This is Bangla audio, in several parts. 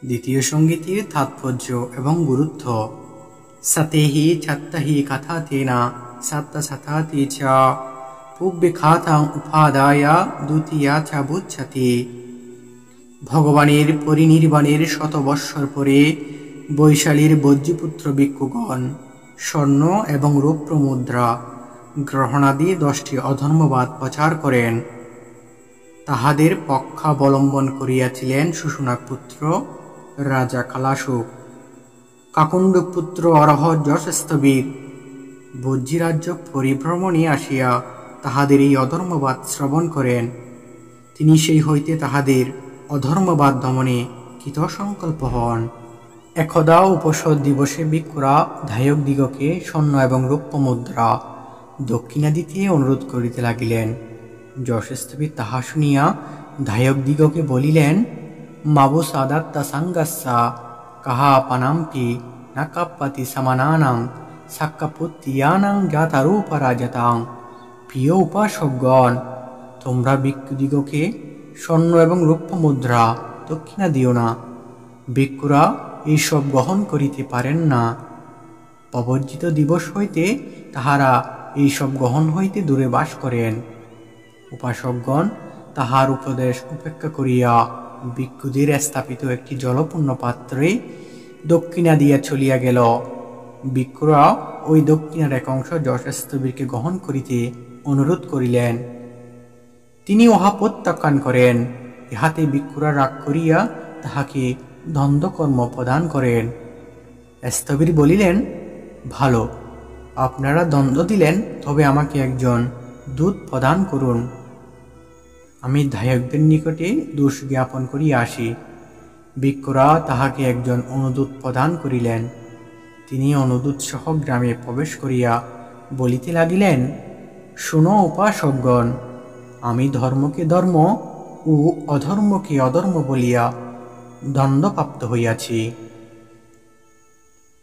দ্বিতীয় সঙ্গীতের তাৎপর্য এবং গুরুত্ব। সাতেহি চাত্তাহি কথাতেনা সাত্তা সাতাতি চ পুব্বিখাতাং উপাদায়া দ্বিতীয়া চ বুচ্ছাতি। ভগবানের পরিনির্বাণের শতবৎসর পরে বৈশালীর বজ্রপুত্র ভিক্ষুগণ স্বর্ণ এবং রৌপ্য মুদ্রা গ্রহণাদি 10টি অধর্মবাদ প্রচার করেন। তাহাদের পক্ষাবলম্বন করিয়াছিলেন সুশুনাক পুত্র রাজা কালাশুক, কাকুণ্ডুক পুত্র অরহ যশস্তবীর। বজ্রীরাজ্য পরিভ্রমণে আসিয়া তাহাদের এই অধর্মবাদ শ্রবণ করেন। তিনি সেই হইতে তাহাদের অধর্মবাদ দমনে কৃতসংকল্প হন। একদা উপসদ দিবসে ভিক্ষুরা ধায়কদিগকে স্বর্ণ এবং রৌপ্য মুদ্রা দক্ষিণা দিতে অনুরোধ করিতে লাগিলেন। যশস্তবীর তাহা শুনিয়া ধায়কদিগকে বলিলেন, মাবুসাদাত্তা সাঙ্গাস্যা কাহা পানাম্পি না কাপ্পাতি সমানানাং সাক্কাপুত্তিয়ানাং জাতারূপরাজতাং। প্রিয় উপাসকগণ, তোমরা ভিক্ষুদিগকে স্বর্ণ এবং রৌপ্য মুদ্রা দক্ষিণা দিও না। ভিক্ষুরা এইসব গ্রহণ করিতে পারেন না। প্রবর্জিত দিবস হইতে তাহারা এইসব গ্রহণ হইতে দূরে বাস করেন। উপাসকগণ তাহার উপদেশ উপেক্ষা করিয়া ভিক্ষুদের স্থাপিত একটি জলপূর্ণ পাত্রে দক্ষিণা দিয়া চলিয়া গেল। ভিক্ষুরা ওই দক্ষিণার এক অংশ যশস্তবীরকে গ্রহণ করিতে অনুরোধ করিলেন। তিনি উহা প্রত্যাখ্যান করেন। ইহাতে ভিক্ষুরা রাগ করিয়া তাহাকে দণ্ডকর্ম প্রদান করেন। স্থবির বলিলেন, ভালো, আপনারা দণ্ড দিলেন, তবে আমাকে একজন দূত প্রদান করুন। আমি ধায়কদের নিকটে দোষ জ্ঞাপন করিয়া আসি। ভিক্ষুরা তাহাকে একজন অনুদূত প্রদান করিলেন। তিনি অনুদূত সহ গ্রামে প্রবেশ করিয়া বলিতে লাগিলেন, শুনো উপাসকগণ, আমি ধর্মকে ধর্ম ও অধর্মকে অধর্ম বলিয়া দণ্ডপ্রাপ্ত হইয়াছি।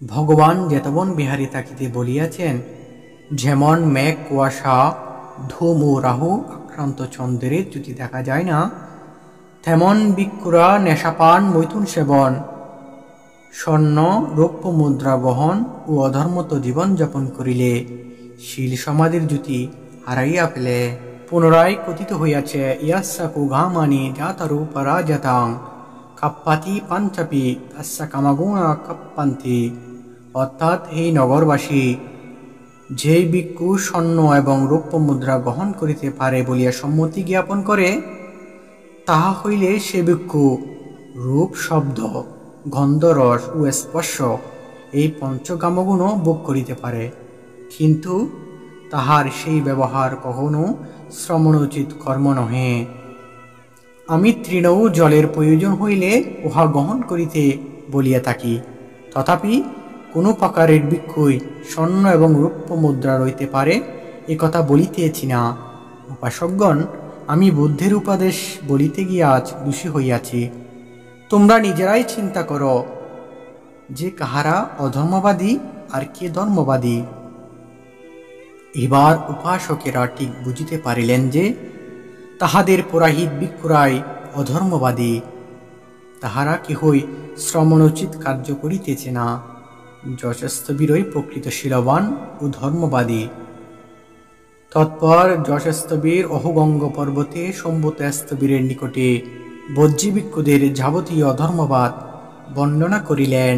ভগবান জেতবন বিহারী তাকিতে বলিয়াছেন, যেমন মেঘ কুয়াশা ধূম ও রাহু আক্রান্ত চন্দ্রের জ্যোতি দেখা যায় না, তেমন ভিক্ষুরা নেশাপান মৈথুন সেবন স্বর্ণ রৌপ্য মুদ্রা গ্রহণ ও অধর্মত জীবনযাপন করিলে শীল সমাধির জ্যোতি হারাইয়া ফেলে। পুনরায় কথিত হইয়াছে, ইয়াস্যা কুঘামানি জাতারূপরাজতাং কাপ্পাতি পাঞ্চাপি তাস্যা কামাগুণা কাপ্পান্তি। অর্থাৎ, হে নগরবাসী, যে ভিক্ষু স্বর্ণ এবং রৌপ্য মুদ্রা গ্রহণ করিতে পারে বলিয়া সম্মতি জ্ঞাপন করে, তাহা হইলে সে ভিক্ষু রূপ, শব্দ, গন্ধ, রস ও স্পর্শ এই পঞ্চকামগুণও ভোগ করিতে পারে, কিন্তু তাহার সেই ব্যবহার কখনো শ্রমণোচিত কর্ম নহে। আমি তৃণও জলের প্রয়োজন হইলে উহা গ্রহণ করিতে বলিয়া থাকি, তথাপি কোনো প্রকারের ভিক্ষুই স্বর্ণ এবং রৌপ্য মুদ্রা রইতে পারে এ কথা বলিতেছি না। উপাসকগণ, আমি বুদ্ধের উপদেশ বলিতে গিয়া আজ দোষী হইয়াছি। তোমরা নিজেরাই চিন্তা করো যে কাহারা অধর্মবাদী আর কে ধর্মবাদী। এবার উপাসকেরা ঠিক বুঝিতে পারিলেন যে তাহাদের পুরাহিত ভিক্ষুরাই অধর্মবাদী। তাহারা কেহই শ্রমণোচিত কার্য করিতেছে না। যশস্তবীরই প্রকৃত শীলবান ও ধর্মবাদী। তৎপর যশস্তবীর অহুগঙ্গ পর্বতে সম্ভূত স্থবিরের নিকটে বজ্রী ভিক্ষুদের যাবতীয় অধর্মবাদ বর্ণনা করিলেন।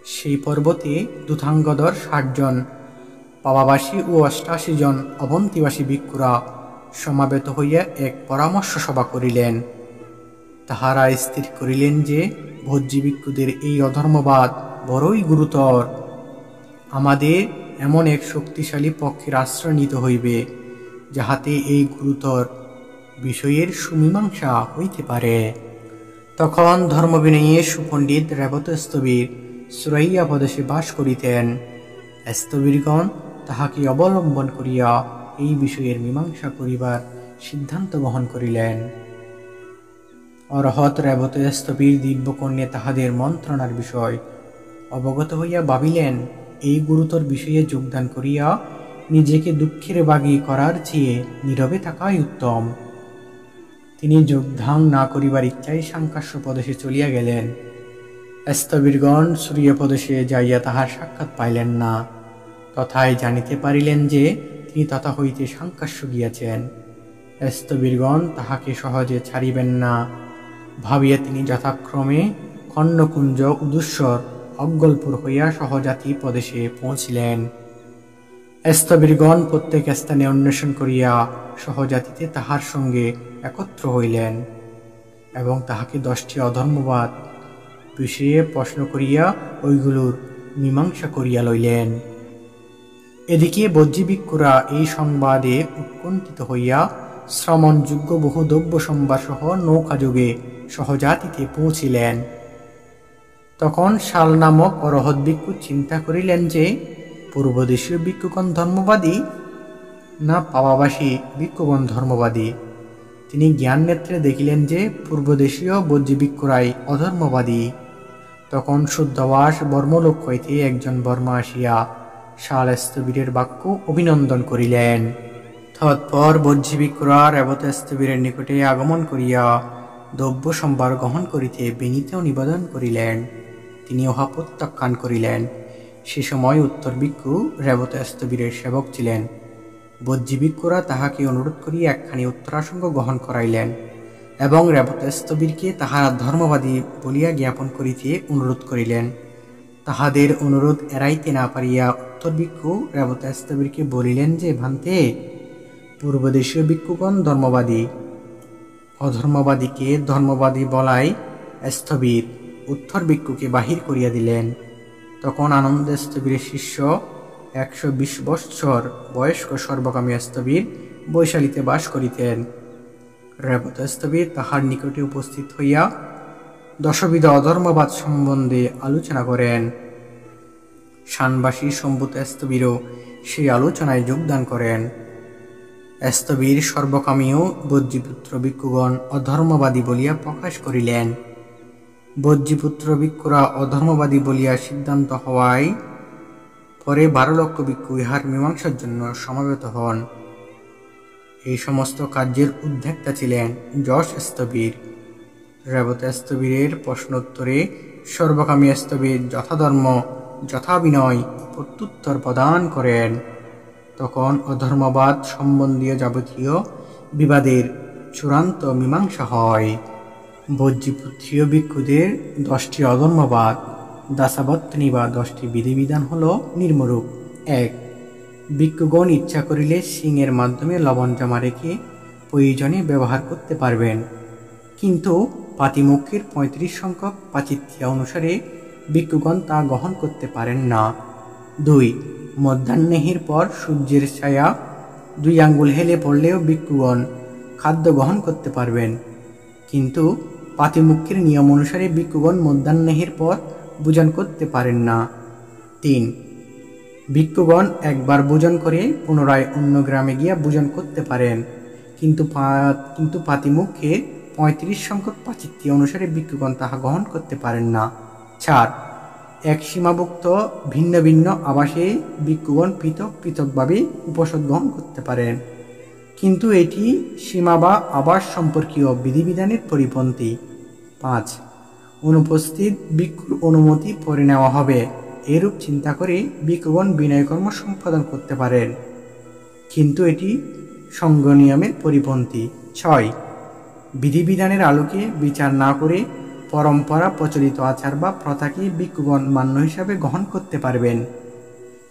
সেই পর্বতে দূতাঙ্গদর 60 জন, পাবাবাসী ও 88 জন অবন্তিবাসী ভিক্ষুরা সমাবেত হইয়া এক পরামর্শ সভা করিলেন। তাহারা স্থির করিলেন যে ভজ্রী ভিক্ষুদের এই অধর্মবাদ বড়ই গুরুতর। আমাদের এমন এক শক্তিশালী পক্ষের আশ্রয় নিতে হইবে, যাহাতে এই গুরুতর বিষয়ের সুমীমাংসা হইতে পারে। তখন ধর্মবিনয়ে সুপণ্ডিত রেবত স্থবির সুরাইয়া প্রদেশে বাস করিতেন। স্থবিরগণ তাহাকে অবলম্বন করিয়া এই বিষয়ের মীমাংসা করিবার সিদ্ধান্ত গ্রহণ করিলেন। অরহত রেবত স্থবির দিব্যকন্যে তাহাদের মন্ত্রণার বিষয় অবগত হইয়া ভাবিলেন, এই গুরুতর বিষয়ে যোগদান করিয়া নিজেকে দুঃখের ভাগী করার চেয়ে নীরবে থাকাই উত্তম। তিনি যুদ্ধাং না করিবার ইচ্ছায় সাংকাশ্য প্রদেশে চলিয়া গেলেন। স্থবিরগণ সূর্য প্রদেশে যাইয়া তাহার সাক্ষাৎ পাইলেন না, তথায় জানিতে পারিলেন যে তিনি তথা হইতে সাংকাশ্য গিয়াছেন। স্থবিরগণ তাহাকে সহজে ছাড়িবেন না ভাবিয়া তিনি যথাক্রমে কর্ণকুঞ্জ, উদুস্বর, অজ্ঞলপুর হইয়া সহজাতি প্রদেশে পৌঁছিলেন। স্থবিরগণ প্রত্যেক স্থানে অন্বেষণ করিয়া সহজাতিতে তাহার সঙ্গে একত্র হইলেন এবং তাহাকে 10টি অধর্মবাদ বিষয়ে প্রশ্ন করিয়া ওইগুলোর মীমাংসা করিয়া লইলেন। এদিকে বজ্রীভিক্ষুরা এই সংবাদে উৎকণ্ঠিত হইয়া শ্রমণযোগ্য বহু দ্রব্য সম্ভার সহ নৌকাযোগে সহজাতিতে পৌঁছিলেন। তখন শাল নামক অরহৎ ভিক্ষু চিন্তা করিলেন যে পূর্বদেশীয় ভিক্ষুগণ ধর্মবাদী না পাবাবাসী ভিক্ষুগণ ধর্মবাদী। তিনি জ্ঞান নেত্রে দেখিলেন যে পূর্বদেশীয় বজ্রীভিক্ষুরাই অধর্মবাদী। তখন শুদ্ধবাস বর্মলোক হইতে একজন বর্মা আসিয়া শাল স্থবিরের বাক্য অভিনন্দন করিলেন। তৎপর বজ্রীভিক্ষুরা রেবত স্থবিরের নিকটে আগমন করিয়া দ্রব্য সম্ভার গ্রহণ করিতে বিনীত নিবেদন করিলেন। তিনি উহা প্রত্যাখ্যান করিলেন। সে সময় উত্তর ভিক্ষু রেবত স্থবিরের সেবক ছিলেন। বজ্রীভিক্ষুরা তাহাকে অনুরোধ করিয়া একখানি উত্তরাসঙ্গ গ্রহণ করাইলেন এবং রেবত স্থবিরকে তাহারা ধর্মবাদী বলিয়া জ্ঞাপন করিতে অনুরোধ করিলেন। তাহাদের অনুরোধ এড়াইতে না পারিয়া উত্তর ভিক্ষু রেবত স্থবিরকে বলিলেন যে, ভান্তে, পূর্বদেশীয় ভিক্ষুগণ ধর্মবাদী, অধর্মবাদীকে ধর্মবাদী বলাই স্থবির উত্তর ভিক্ষুকে বাহির করিয়া দিলেন। তখন আনন্দ স্থবিরের শিষ্য 120 বৎসর বয়স্ক সর্বকামী স্থবির বৈশালীতে বাস করিতেন। রেবত স্থবির তাহার নিকটে উপস্থিত হইয়া দশবিধ অধর্মবাদ সম্বন্ধে আলোচনা করেন। শানবাসী সম্ভূত স্থবিরও সেই আলোচনায় যোগদান করেন। স্থবির সর্বকামীও বজ্রীপুত্র ভিক্ষুগণ অধর্মবাদী বলিয়া প্রকাশ করিলেন। বজ্রীপুত্র ভিক্ষুরা অধর্মবাদী বলিয়া সিদ্ধান্ত হওয়ায় পরে 12 লক্ষ ভিক্ষু ইহার মীমাংসার জন্য সমাবেত হন। এই সমস্ত কার্যের উদ্যোক্তা ছিলেন যশ স্থবির। রেবত স্থবিরের প্রশ্নোত্তরে সর্বকামী স্থবির যথাধর্ম যথাবিনয় প্রত্যুত্তর প্রদান করেন। তখন অধর্মবাদ সম্বন্ধীয় যাবতীয় বিবাদের চূড়ান্ত মীমাংসা হয়। বজ্রীপুত্রীয় ভিক্ষুদের 10টি অধর্মবাদ দাসাবত্নী বা 10টি বিধিবিধান হল নিম্নরূপ। 1. ভিক্ষুগণ ইচ্ছা করিলে শিংয়ের মাধ্যমে লবণ জমা রেখে প্রয়োজনে ব্যবহার করতে পারবেন, কিন্তু পাতিমুখের 35 সংখ্যক পাচিত্যা অনুসারে ভিক্ষুগণ তা গ্রহণ করতে পারেন না। 2. মধ্যাহ্নের পর সূর্যের ছায়া 2 আঙ্গুল হেলে পড়লেও ভিক্ষুগণ খাদ্য গ্রহণ করতে পারবেন, কিন্তু পাতিমুখের নিয়ম অনুসারে ভিক্ষুগণ মধ্যাহ্নের পর ভোজন করতে পারেন না। 3. ভিক্ষুগণ একবার ভোজন করে পুনরায় অন্য গ্রামে গিয়া ভোজন করতে পারেন, কিন্তু পাতিমুখে 35 সংখ্যক পাচিত্যা অনুসারে ভিক্ষুগণ তাহা গ্রহণ করতে পারেন না। 4. এক সীমাভুক্ত ভিন্ন ভিন্ন আবাসে ভিক্ষুগণ পৃথক পৃথকভাবে উপোষদ গ্রহণ করতে পারেন, কিন্তু এটি সীমা বা আবাস সম্পর্কীয় বিধিবিধানের পরিপন্থী। 5. অনুপস্থিত ভিক্ষুর অনুমতি পরে নেওয়া হবে, এরূপ চিন্তা করে ভিক্ষুগণ বিনয়কর্ম সম্পাদন করতে পারেন, কিন্তু এটি সঙ্গ নিয়মের পরিপন্থী। 6. বিধিবিধানের আলোকে বিচার না করে পরম্পরা প্রচলিত আচার বা প্রথাকে ভিক্ষুগণ মান্য হিসাবে গ্রহণ করতে পারবেন,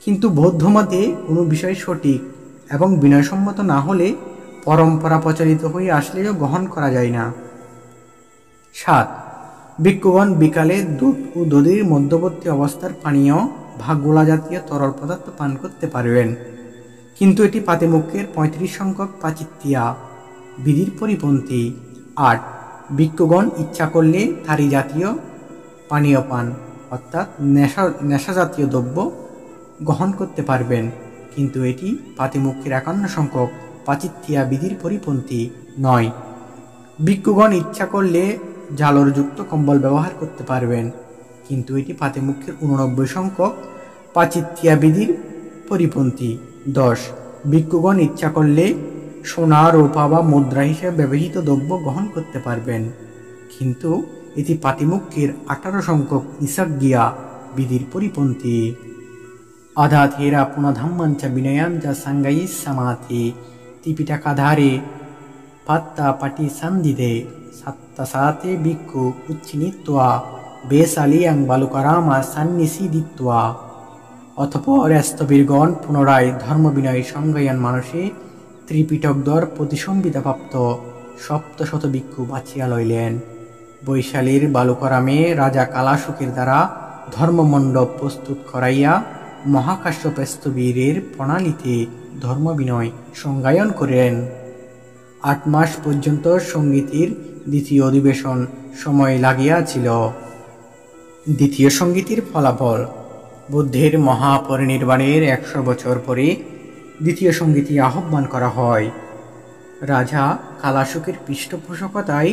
কিন্তু বৌদ্ধমতে কোনো বিষয় সঠিক এবং বিনয়সম্মত না হলে পরম্পরা প্রচলিত হয়ে আসলেও গ্রহণ করা যায় না। 7. ভিক্ষুগণ বিকালে দুধ ও দধির মধ্যবর্তী অবস্থার পানীয় বা গোলা জাতীয় তরল পদার্থ পান করতে পারবেন, কিন্তু এটি পাতিমুখের 35 সংখ্যক পাচিত্যা বিধির পরিপন্থী। 8. ভিক্ষুগণ ইচ্ছা করলে থারি জাতীয় পানীয় পান অর্থাৎ নেশা জাতীয় দ্রব্য গ্রহণ করতে পারবেন, কিন্তু এটি পাতিমুখের 51 সংখ্যক পাচিত্যা বিধির পরিপন্থী নয়। ভিক্ষুগণ ইচ্ছা করলে ঝালরযুক্ত কম্বল ব্যবহার করতে পারবেন, কিন্তু এটি পাতিমুখের 89 সংখ্যক পাচিত্যা বিধির পরিপন্থী। 10. ভিক্ষুগণ ইচ্ছা করলে সোনা রূপা বা মুদ্রা হিসেবে ব্যবহৃত দ্রব্য গ্রহণ করতে পারবেন, কিন্তু এটি পাতিমুখ্যের 18 সংখ্যক নিষাজ্ঞিয়া বিধির পরিপন্থী। আধাথেরা পুনধাম্মাঞ্চ বিনয়াঞ্চ সাঙ্গাই সামাথি ত্রিপিটাকাধারে পাত্তা পাটি সান্দিদে সাত্তাসাতে ভিক্ষু উচ্চিনিত্বা বেসালিয়াং বালুকারামা সান্নিসিদিত্বা। অতঃপর স্থবিরগণ পুনরায় ধর্মবিনয় সংজ্ঞায়ন মানসে ত্রিপিটকদ্বর প্রতিসম্বিধাপ্রাপ্ত 700 ভিক্ষু বাছিয়া লইলেন। বৈশালীর বালুকরামে রাজা কালাশুকের দ্বারা ধর্মমণ্ডপ প্রস্তুত করাইয়া মহাকাশ্যপ স্থবিরের প্রণালীতে ধর্মবিনয় সংজ্ঞায়ন করেন। 8 মাস পর্যন্ত সঙ্গীতির দ্বিতীয় অধিবেশন সময় লাগিয়াছিল। দ্বিতীয় সঙ্গীতির ফলাফল: বুদ্ধের মহাপরিনির্বাণের 100 বছর পরে দ্বিতীয় সঙ্গীতি আহ্বান করা হয়। রাজা কালাশুকের পৃষ্ঠপোষকতায়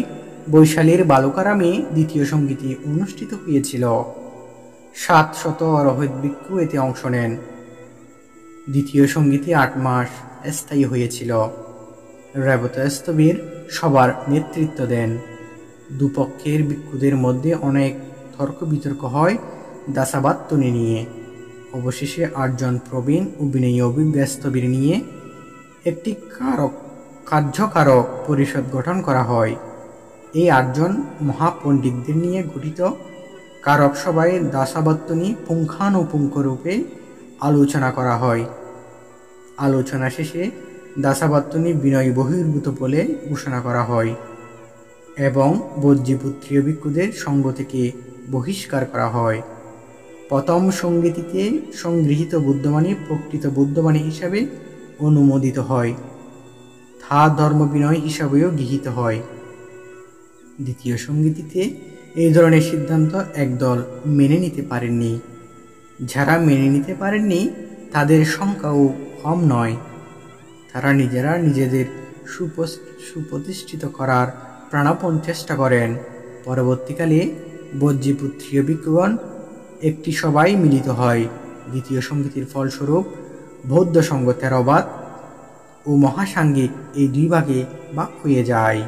বৈশালীর বালুকারামে দ্বিতীয় সঙ্গীতি অনুষ্ঠিত হয়েছিল। 700 অরহত ভিক্ষু এতে অংশ নেন। দ্বিতীয় সঙ্গীতি 8 মাস স্থায়ী হয়েছিল। রেবতস্থবির সবার নেতৃত্ব দেন। দুপক্ষের ভিক্ষুদের মধ্যে অনেক তর্ক বিতর্ক হয় দাসাবাত্তনি নিয়ে। অবশেষে 8 জন প্রবীণ ও বিনয়ী অভিজ্ঞ স্থবির নিয়ে একটি কার্যকারক পরিষদ গঠন করা হয়। এই 8 জন মহাপণ্ডিতদের নিয়ে গঠিত কারক সভায় দাসাবাত্তনি পুঙ্খানুপুঙ্খ রূপে আলোচনা করা হয়। আলোচনা শেষে দাসাবাত্তনি বিনয় বহির্ভূত বলে ঘোষণা করা হয় এবং বজ্রীপুত্রীয় ভিক্ষুদের সঙ্গ থেকে বহিষ্কার করা হয়। প্রথম সঙ্গীতিতে সংগৃহীত বুদ্ধবাণী প্রকৃত বুদ্ধবাণী হিসাবে অনুমোদিত হয়, তা ধর্মবিনয় হিসাবেও গৃহীত হয়। দ্বিতীয় সঙ্গীতিতে এই ধরনের সিদ্ধান্ত একদল মেনে নিতে পারেননি। যারা মেনে নিতে পারেননি তাদের সংখ্যাও কম নয়। তারা নিজেরা নিজেদের সুপ্রতিষ্ঠিত করার প্রাণপণ চেষ্টা করেন। পরবর্তীকালে বজ্রীপুত্রীয় ভিক্ষুগণ একটি সভায় মিলিত হয়। দ্বিতীয় সঙ্গীতির ফলস্বরূপ বৌদ্ধ সংঘ থেরবাদ ও মহাসাঙ্গিক এই 2 ভাগে ভাগ হয়ে যায়।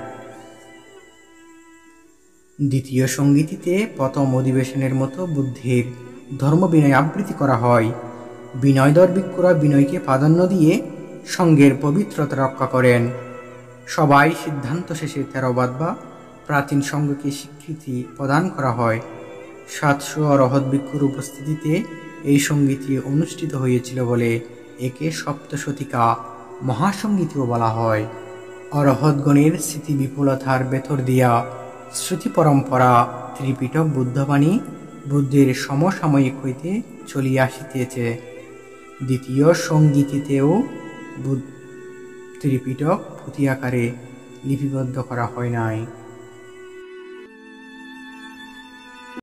দ্বিতীয় সঙ্গীতিতে প্রথম অধিবেশনের মতো বুদ্ধের ধর্মবিনয় আবৃত্তি করা হয়। বিনয়ধর ভিক্ষুরা বিনয়কে প্রাধান্য দিয়ে সঙ্ঘের পবিত্রতা রক্ষা করেন। সবাই সিদ্ধান্ত শেষে থেরবাদ বা প্রাচীন সংঘকে স্বীকৃতি প্রদান করা হয়। 700 অরহত ভিক্ষুর উপস্থিতিতে এই সঙ্গীতি অনুষ্ঠিত হয়েছিল বলে একে সপ্তশতিকা মহাসঙ্গীতিও বলা হয়। অরহতগণের স্মৃতি বিপুলতার ভেতর দিয়া শ্রুতি পরম্পরা ত্রিপিটক বুদ্ধবাণী বুদ্ধের সমসাময়িক হইতে চলিয়া আসিতেছে। দ্বিতীয় সঙ্গীতিতেও ত্রিপিটক পুঁথি আকারে লিপিবদ্ধ করা হয় নাই।